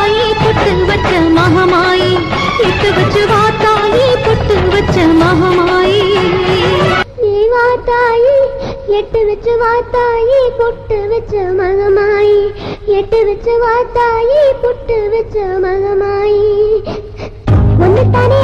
வாத்தாயி பொட்டு வச்ச மகமாயி எட்டு வச்சு வாத்தாயி பொட்டு வச்ச மகமாயி நீ வாத்தாயி எட்டு வச்சு வாத்தாயி பொட்டு வச்ச மகமாயி எட்டு வச்சு வாத்தாயி பொட்டு வச்ச மகமாயி ஒன்னு தானே